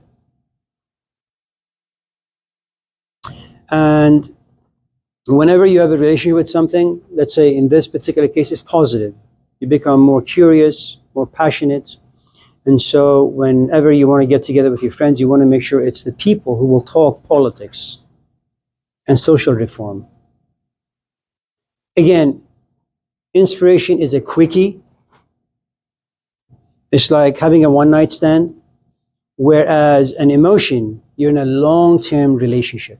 And whenever you have a relationship with something, let's say in this particular case, it's positive. You become more curious, more passionate. And so whenever you want to get together with your friends, you want to make sure it's the people who will talk politics and social reform. Again, inspiration is a quickie. It's like having a one-night stand, whereas an emotion, you're in a long-term relationship.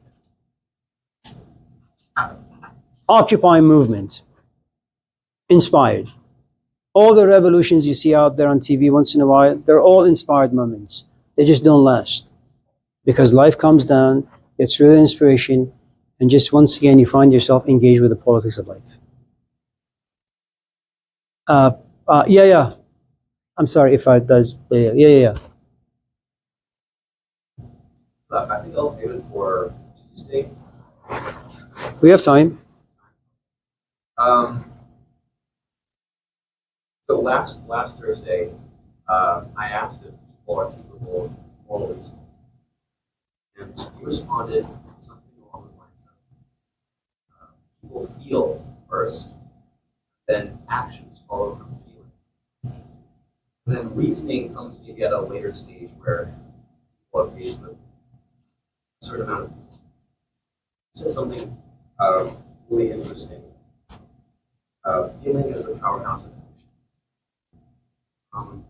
Occupy movement, inspired. All the revolutions you see out there on TV once in a while, they're all inspired moments. They just don't last. Because life comes down, it's really inspiration, and just once again you find yourself engaged with the politics of life. Yeah. I'm sorry if I does. Yeah. I think I'll save it for Tuesday. We have time. So last Thursday, I asked if people are capable of moral reasoning, and you responded something along the lines of people feel first, then actions follow from feeling. And then reasoning comes maybe at a later stage where people are faced with a certain amount of. You said something really interesting. Feeling is the powerhouse of action.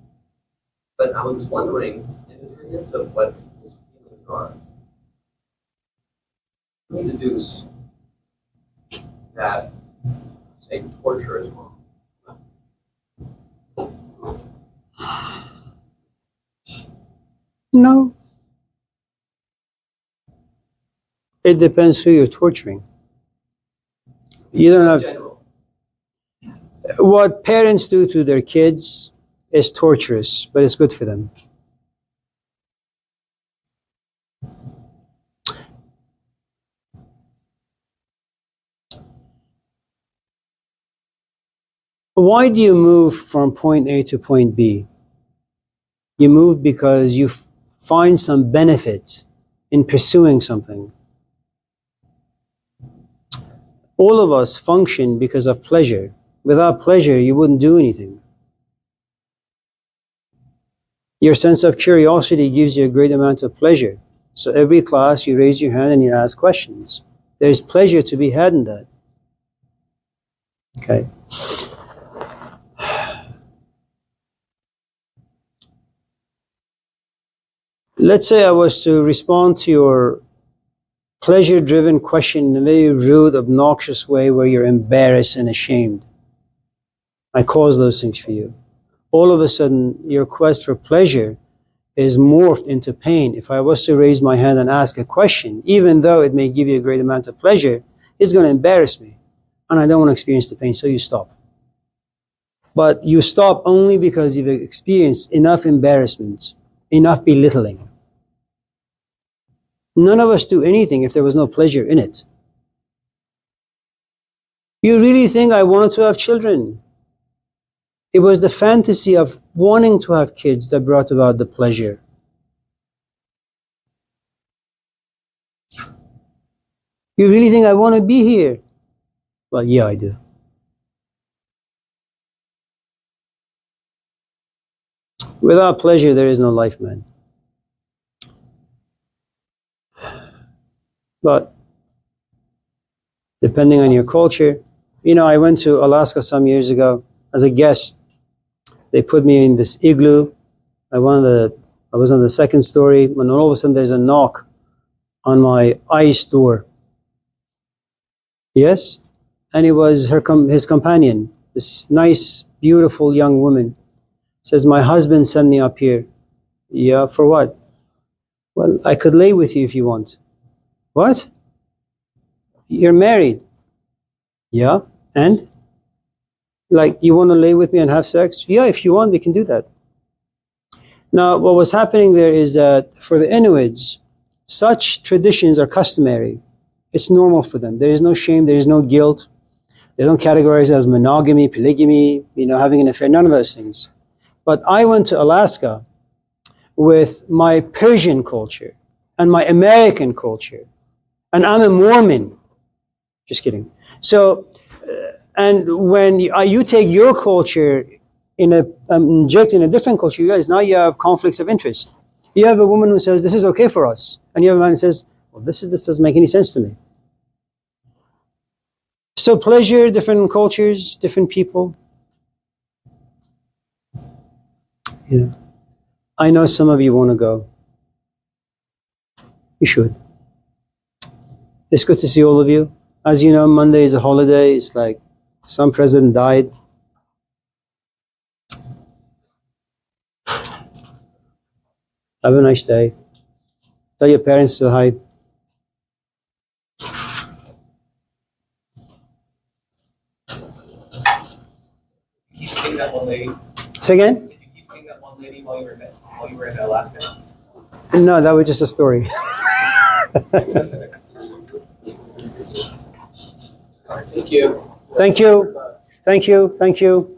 But I was wondering, independent of what people's feelings are, we deduce that, say, torture is wrong. No. It depends who you're torturing. You don't In have. general. What parents do to their kids is torturous, but it's good for them. Why do you move from point A to point B? You move because you find some benefit in pursuing something. All of us function because of pleasure. Without pleasure, you wouldn't do anything. Your sense of curiosity gives you a great amount of pleasure. So every class, you raise your hand and you ask questions. There's pleasure to be had in that. Okay. Let's say I was to respond to your pleasure-driven question in a very rude, obnoxious way where you're embarrassed and ashamed. I cause those things for you. All of a sudden, your quest for pleasure is morphed into pain. If I was to raise my hand and ask a question, even though it may give you a great amount of pleasure, it's going to embarrass me. And I don't want to experience the pain, so you stop. But you stop only because you've experienced enough embarrassment, enough belittling. None of us do anything if there was no pleasure in it. You really think I wanted to have children? It was the fantasy of wanting to have kids that brought about the pleasure. You really think I want to be here? Well, yeah, I do. Without pleasure, there is no life, man. But depending on your culture, I went to Alaska some years ago as a guest. They put me in this igloo. I was on the second story when all of a sudden there's a knock on my ice door. Yes? And it was his companion, this nice, beautiful young woman. Says, my husband sent me up here. Yeah, for what? Well, I could lay with you if you want. What? You're married. Yeah, and? Like, you want to lay with me and have sex? Yeah, if you want, we can do that. Now, what was happening there is that for the Inuits, such traditions are customary. It's normal for them. There is no shame, there is no guilt. They don't categorize it as monogamy, polygamy, having an affair, none of those things. But I went to Alaska with my Persian culture and my American culture, and I'm a Mormon. Just kidding. So, and when you take your culture inject in a different culture, you guys, now you have conflicts of interest. You have a woman who says, this is okay for us. And you have a man who says, well, this doesn't make any sense to me. So pleasure, different cultures, different people. Yeah. I know some of you want to go. You should. It's good to see all of you. As you know, Monday is a holiday. It's like some president died. Have a nice day. Tell your parents to hi. Keep seeing that one lady. Say again? Did you keep seeing that one lady while you were in Alaska? No, that was just a story. Thank you. Thank you. Thank you. Thank you.